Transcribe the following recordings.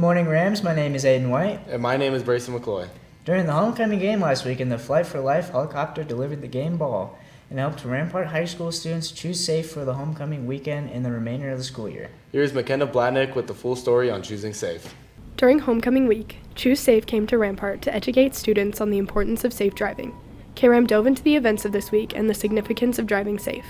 morning, Rams. My name is Aiden White. And my name is Brayson McCloy. During the homecoming game last weekend, the Flight for Life helicopter delivered the game ball and helped Rampart High School students choose safe for the homecoming weekend and the remainder of the school year. Here's McKenna Blatnick with the full story on choosing safe. During homecoming week, Choose Safe came to Rampart to educate students on the importance of safe driving. Kram dove into the events of this week and the significance of driving safe.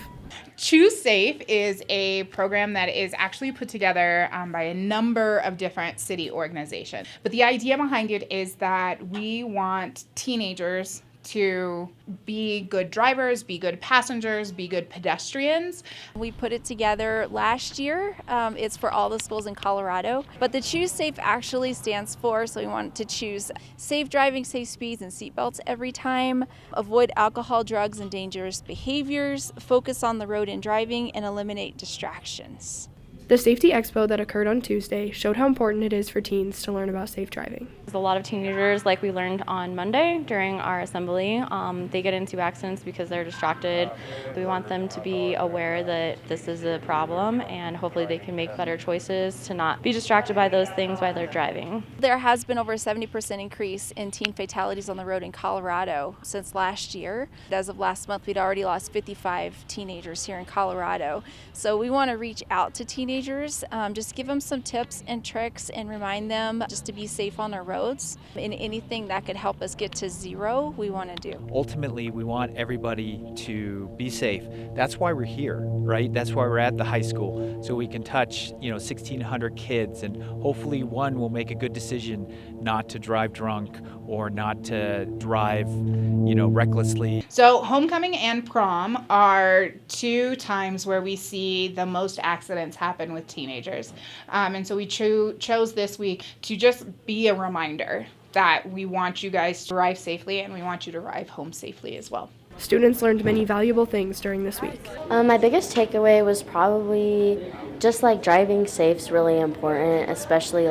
Choose Safe is a program that is actually put together by a number of different city organizations. But the idea behind it is that we want teenagers to be good drivers, be good passengers, be good pedestrians. We put it together last year. It's for all the schools in Colorado. But the Choose Safe actually stands for, so we want to choose safe driving, safe speeds, and seatbelts every time, avoid alcohol, drugs, and dangerous behaviors, focus on the road in driving, and eliminate distractions. The Safety Expo that occurred on Tuesday showed how important it is for teens to learn about safe driving. A lot of teenagers, like we learned on Monday during our assembly, they get into accidents because they're distracted. We want them to be aware that this is a problem, and hopefully they can make better choices to not be distracted by those things while they're driving. There has been over a 70% increase in teen fatalities on the road in Colorado since last year. As of last month, we'd already lost 55 teenagers here in Colorado. So we want to reach out to teenagers, just give them some tips and tricks and remind them just to be safe on our roads. And anything that could help us get to zero, we want to do. Ultimately, we want everybody to be safe. That's why we're here, right? That's why we're at the high school, so we can touch, 1,600 kids, and hopefully one will make a good decision not to drive drunk or not to drive, recklessly. So homecoming and prom are two times where we see the most accidents happen with teenagers. And so we chose this week to just be a reminder that we want you guys to arrive safely and we want you to arrive home safely as well. Students learned many valuable things during this week. My biggest takeaway was probably just driving safe's really important, especially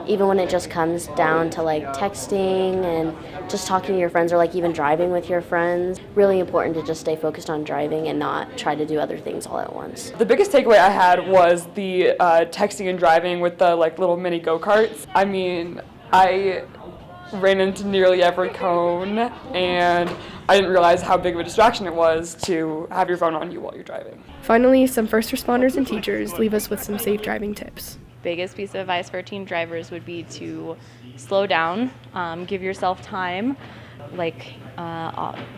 even when it just comes down to texting and just talking to your friends, or even driving with your friends. Really important to just stay focused on driving and not try to do other things all at once. The biggest takeaway I had was the texting and driving with the little mini go-karts. I ran into nearly every cone, and I didn't realize how big of a distraction it was to have your phone on you while you're driving. Finally, some first responders and teachers leave us with some safe driving tips. Biggest piece of advice for teen drivers would be to slow down, give yourself time. Like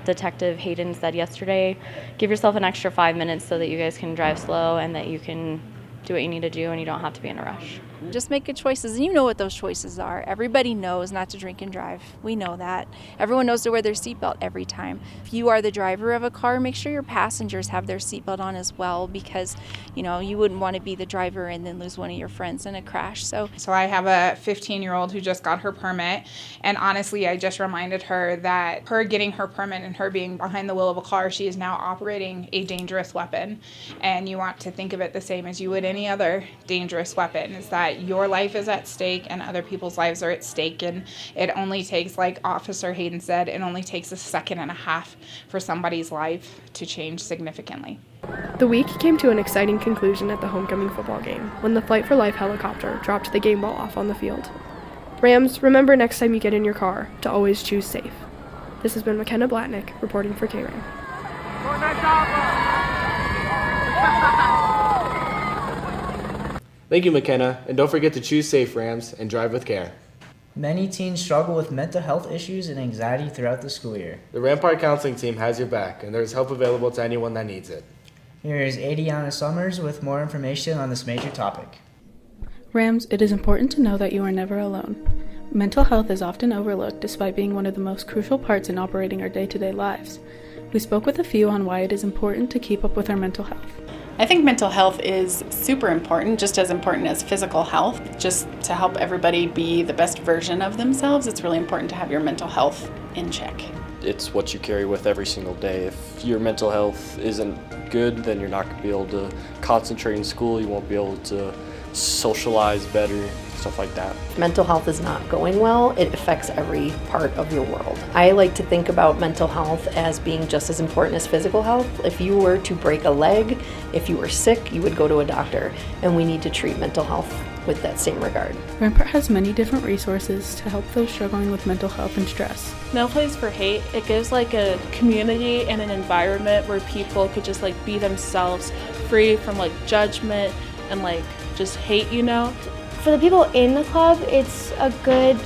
Detective Hayden said yesterday, give yourself an extra 5 minutes so that you guys can drive slow and that you can do what you need to do and you don't have to be in a rush. Just make good choices, and you know what those choices are. Everybody knows not to drink and drive. We know that. Everyone knows to wear their seatbelt every time. If you are the driver of a car, make sure your passengers have their seatbelt on as well, because you wouldn't want to be the driver and then lose one of your friends in a crash. So I have a 15-year-old who just got her permit, and honestly, I just reminded her that her getting her permit and her being behind the wheel of a car, she is now operating a dangerous weapon. And you want to think of it the same as you would any other dangerous weapon, is that your life is at stake and other people's lives are at stake, and it only takes, like Officer Hayden said, it only takes a second and a half for somebody's life to change significantly. The week came to an exciting conclusion at the homecoming football game when the Flight for Life helicopter dropped the game ball off on the field. Rams, remember next time you get in your car to always choose safe. This has been McKenna Blatnick reporting for Kram. Thank you, McKenna, and don't forget to choose safe, Rams, and drive with care. Many teens struggle with mental health issues and anxiety throughout the school year. The Rampart Counseling Team has your back, and there's help available to anyone that needs it. Here is Adiana Summers with more information on this major topic. Rams, it is important to know that you are never alone. Mental health is often overlooked despite being one of the most crucial parts in operating our day-to-day lives. We spoke with a few on why it is important to keep up with our mental health. I think mental health is super important, just as important as physical health. Just to help everybody be the best version of themselves, it's really important to have your mental health in check. It's what you carry with every single day. If your mental health isn't good, then you're not going to be able to concentrate in school, you won't be able to socialize better, stuff like that. If mental health is not going well, it affects every part of your world. I like to think about mental health as being just as important as physical health. If you were to break a leg, if you were sick, you would go to a doctor, and we need to treat mental health with that same regard. Rampart has many different resources to help those struggling with mental health and stress. No Place for Hate, it gives like a community and an environment where people could just like be themselves, free from like judgment and like just hate, you know. For the people in the club, it's a good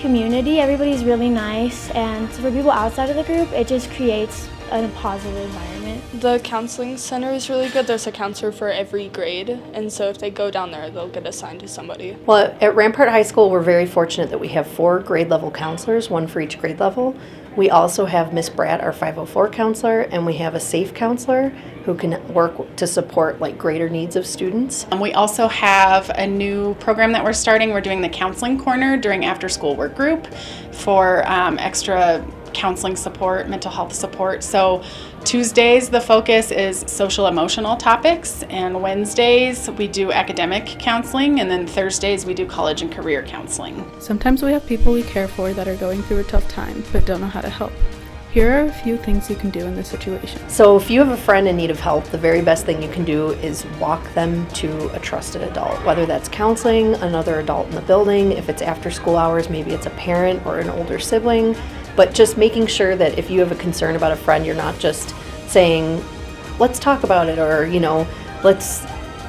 community. Everybody's really nice, and for people outside of the group, it just creates a positive environment. The counseling center is really good. There's a counselor for every grade, and so if they go down there, they'll get assigned to somebody. Well, at Rampart High School, we're very fortunate that we have 4 grade level counselors, 1 for each grade level. We also have Miss Bratt, our 504 counselor, and we have a SAFE counselor who can work to support like greater needs of students. And we also have a new program that we're starting. We're doing the Counseling Corner during after school work group for extra counseling support, mental health support. So Tuesdays, the focus is social emotional topics, and Wednesdays we do academic counseling, and then Thursdays we do college and career counseling. Sometimes we have people we care for that are going through a tough time but don't know how to help. Here are a few things you can do in this situation. So if you have a friend in need of help, the very best thing you can do is walk them to a trusted adult, whether that's counseling, another adult in the building, if it's after school hours, maybe it's a parent or an older sibling. But just making sure that if you have a concern about a friend, you're not just saying, let's talk about it, or, you know, let's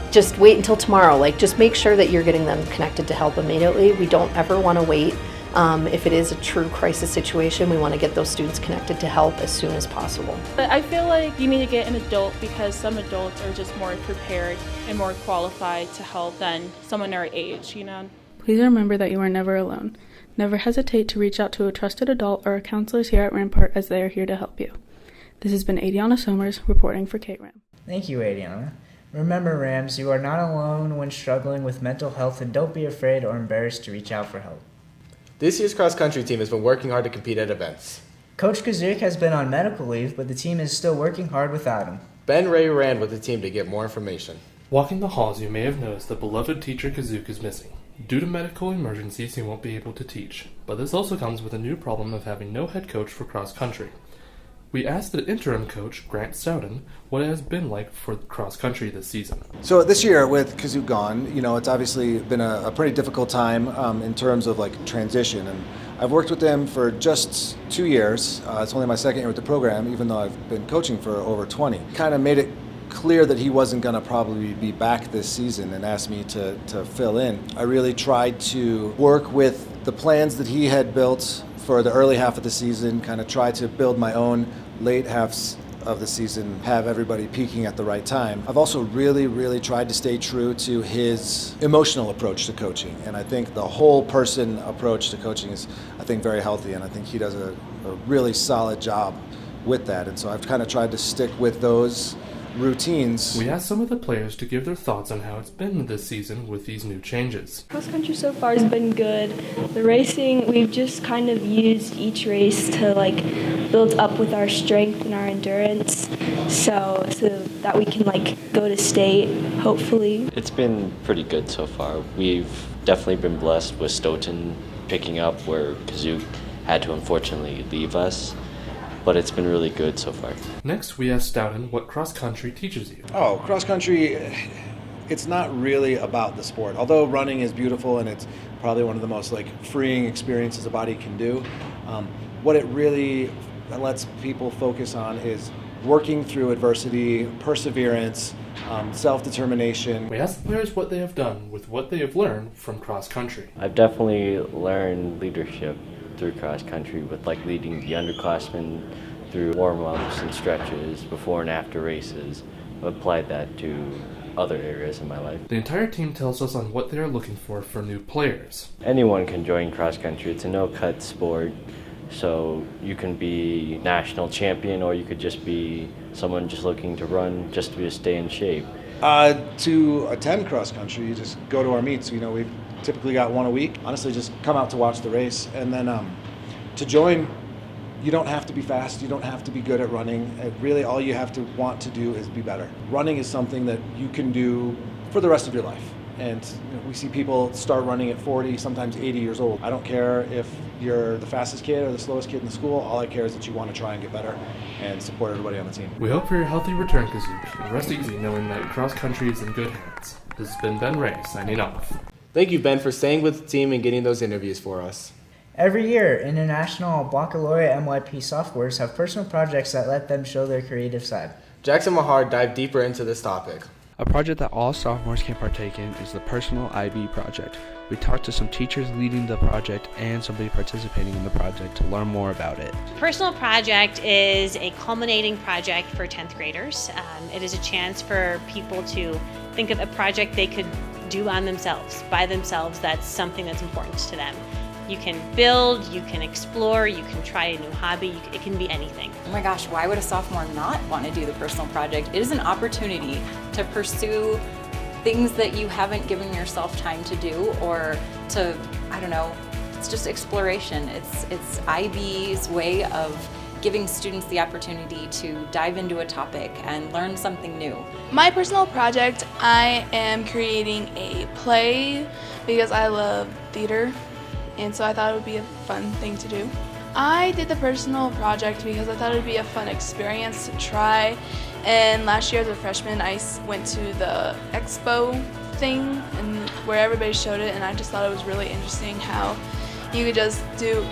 just wait until tomorrow. Like, just make sure that you're getting them connected to help immediately. We don't ever want to wait. If it is a true crisis situation, we want to get those students connected to help as soon as possible. But I feel like you need to get an adult because some adults are just more prepared and more qualified to help than someone our age, you know. Please remember that you are never alone. Never hesitate to reach out to a trusted adult or our counselors here at Rampart, as they are here to help you. This has been Adiana Somers reporting for Kram. Thank you, Adiana. Remember, Rams, you are not alone when struggling with mental health, and don't be afraid or embarrassed to reach out for help. This year's cross-country team has been working hard to compete at events. Coach Kozuik has been on medical leave, but the team is still working hard without him. Ben Ray ran with the team to get more information. Walking the halls, you may have noticed that beloved teacher Kozuik is missing. Due to medical emergencies, he won't be able to teach, but this also comes with a new problem of having no head coach for cross-country. We asked the interim coach, Grant Stoughton, what it has been like for cross-country this season. So this year with Kozuik gone, you know, it's obviously been a pretty difficult time in terms of like transition, and I've worked with them for just 2 years. It's only my second year with the program, even though I've been coaching for over 20. Kind of made it clear that he wasn't going to probably be back this season and asked me to fill in. I really tried to work with the plans that he had built for the early half of the season, kind of try to build my own late halves of the season, have everybody peaking at the right time. I've also really tried to stay true to his emotional approach to coaching, and I think the whole person approach to coaching is, I think, very healthy, and I think he does a really solid job with that, and so I've kind of tried to stick with those routines. We asked some of the players to give their thoughts on how it's been this season with these new changes. Cross country so far has been good. The racing, we've just kind of used each race to like build up with our strength and our endurance, so that we can like go to state, hopefully. It's been pretty good so far. We've definitely been blessed with Stoughton picking up where Kozuik had to unfortunately leave us. But it's been really good so far. Next, we asked Stoughton what cross-country teaches you. Oh, cross-country, it's not really about the sport. Although running is beautiful and it's probably one of the most like freeing experiences a body can do, what it really lets people focus on is working through adversity, perseverance, self-determination. We asked the players what they have done with what they have learned from cross-country. I've definitely learned leadership through cross-country with like leading the underclassmen through warm-ups and stretches before and after races. I've applied that to other areas in my life. The entire team tells us on what they are looking for new players. Anyone can join cross-country. It's a no-cut sport, so you can be national champion or you could just be someone just looking to run just to stay in shape. To attend cross-country, you just go to our meets. You know, we've typically got one a week. Honestly, just come out to watch the race. And then to join, you don't have to be fast. You don't have to be good at running. Really, all you have to want to do is be better. Running is something that you can do for the rest of your life. And you know, we see people start running at 40, sometimes 80 years old. I don't care if you're the fastest kid or the slowest kid in the school. All I care is that you want to try and get better and support everybody on the team. We hope for your healthy return, Kozuik, and rest easy knowing that cross country is in good hands. This has been Ben Ray signing off. Thank you, Ben, for staying with the team and getting those interviews for us. Every year, International Baccalaureate MYP sophomores have personal projects that let them show their creative side. Jackson Mahar dived deeper into this topic. A project that all sophomores can partake in is the Personal IB Project. We talked to some teachers leading the project and somebody participating in the project to learn more about it. Personal Project is a culminating project for 10th graders. It is a chance for people to think of a project they could do on themselves, by themselves, that's something that's important to them. You can build, you can explore, you can try a new hobby, it can be anything. Oh my gosh, why would a sophomore not want to do the personal project? It is an opportunity to pursue things that you haven't given yourself time to do, or to, I don't know, it's just exploration. It's IB's way of giving students the opportunity to dive into a topic and learn something new. My personal project, I am creating a play because I love theater, and so I thought it would be a fun thing to do. I did the personal project because I thought it would be a fun experience to try, and last year as a freshman I went to the expo thing and where everybody showed it, and I just thought it was really interesting how you could just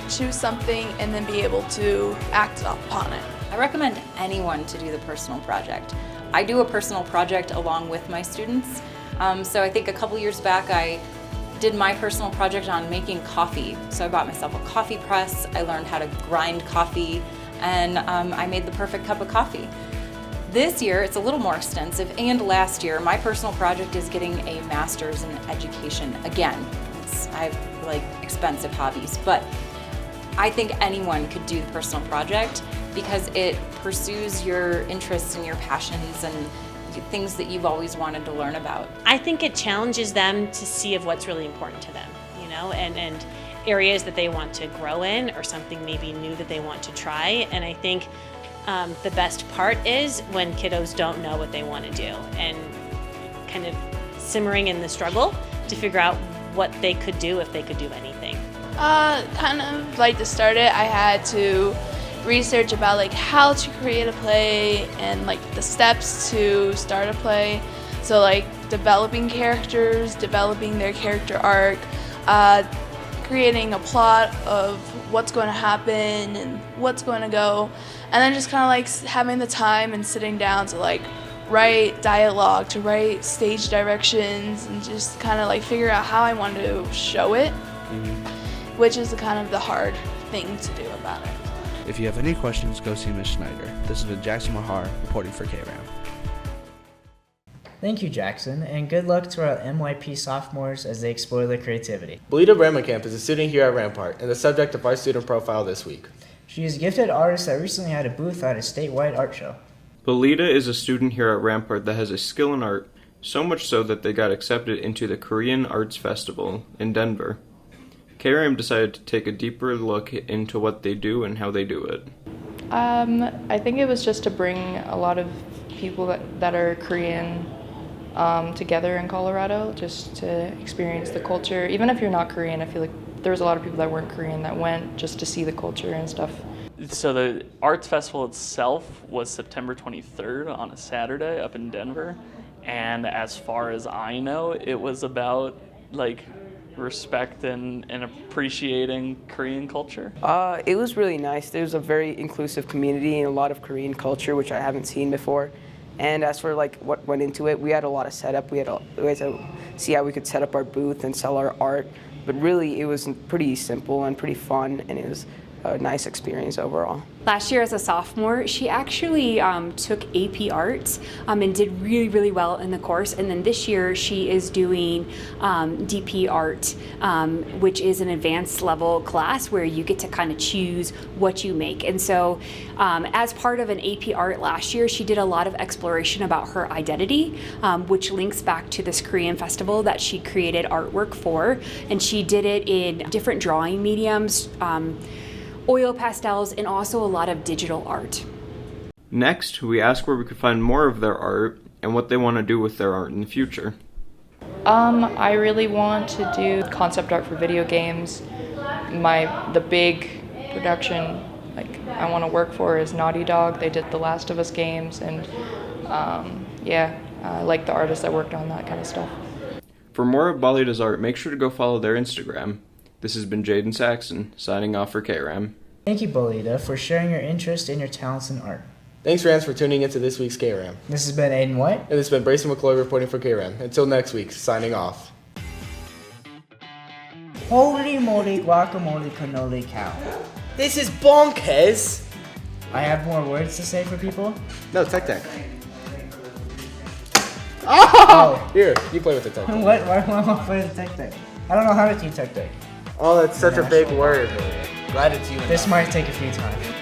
choose something and then be able to act upon it. I recommend anyone to do the personal project. I do a personal project along with my students, so I think a couple years back I did my personal project on making coffee. So I bought myself a coffee press, I learned how to grind coffee, and I made the perfect cup of coffee. This year it's a little more extensive, and last year my personal project is getting a master's in education again. I have like expensive hobbies, but I think anyone could do the personal project because it pursues your interests and your passions and things that you've always wanted to learn about. I think it challenges them to see of what's really important to them, you know, and areas that they want to grow in or something maybe new that they want to try. And I think the best part is when kiddos don't know what they want to do and kind of simmering in the struggle to figure out what they could do if they could do anything. Kind of like to start it, I had to research about like how to create a play and like the steps to start a play. So like developing characters, developing their character arc, creating a plot of what's going to happen and what's going to go, and then just kind of like having the time and sitting down to like write dialogue, to write stage directions, and just kind of like figure out how I want to show it, which is kind of the hard thing to do about it. If you have any questions, go see Ms. Schneider. This is Jackson Mahar reporting for Kram. Thank you, Jackson, and good luck to our MYP sophomores as they explore their creativity. Balida Bremenkamp is a student here at Rampart and the subject of our student profile this week. She is a gifted artist that recently had a booth at a statewide art show. Balida is a student here at Rampart that has a skill in art, so much so that they got accepted into the Korean Arts Festival in Denver. Kram decided to take a deeper look into what they do and how they do it. I think it was just to bring a lot of people that are Korean together in Colorado, just to experience the culture. Even if you're not Korean, I feel like there was a lot of people that weren't Korean that went just to see the culture and stuff. So the Arts Festival itself was September 23rd on a Saturday up in Denver. And as far as I know, it was about like respect and appreciating Korean culture? It was really nice. There was a very inclusive community and a lot of Korean culture, which I haven't seen before. And as for like what went into it, we had a lot of setup. We had to see how we could set up our booth and sell our art. But really, it was pretty simple and pretty fun, and it was a nice experience overall. Last year as a sophomore, she actually took AP Arts and did really, really well in the course. And then this year she is doing DP Art, which is an advanced level class where you get to kind of choose what you make. And so as part of an AP Art last year, she did a lot of exploration about her identity, which links back to this Korean festival that she created artwork for. And she did it in different drawing mediums, oil pastels, and also a lot of digital art. Next, we ask where we could find more of their art and what they want to do with their art in the future. I really want to do concept art for video games. The big production I want to work for is Naughty Dog. They did the Last of Us games, and I like the artists that worked on that kind of stuff. For more of Balida's art, make sure to go follow their Instagram. This has been Jaden Saxon, signing off for KRAM. Thank you, Balida, for sharing your interest and your talents in art. Thanks, Rams, for tuning into this week's KRAM. This has been Aiden White. And this has been Brayson McCloy reporting for KRAM. Until next week, signing off. Holy moly, guacamole, cannoli, cow. This is bonkers! I have more words to say for people? No, tech. Oh! Here, you play with the tech. What? Why do I want to play the tech? I don't know how to do tech. Oh, that's such a big word. Glad it's you. This might take a few times.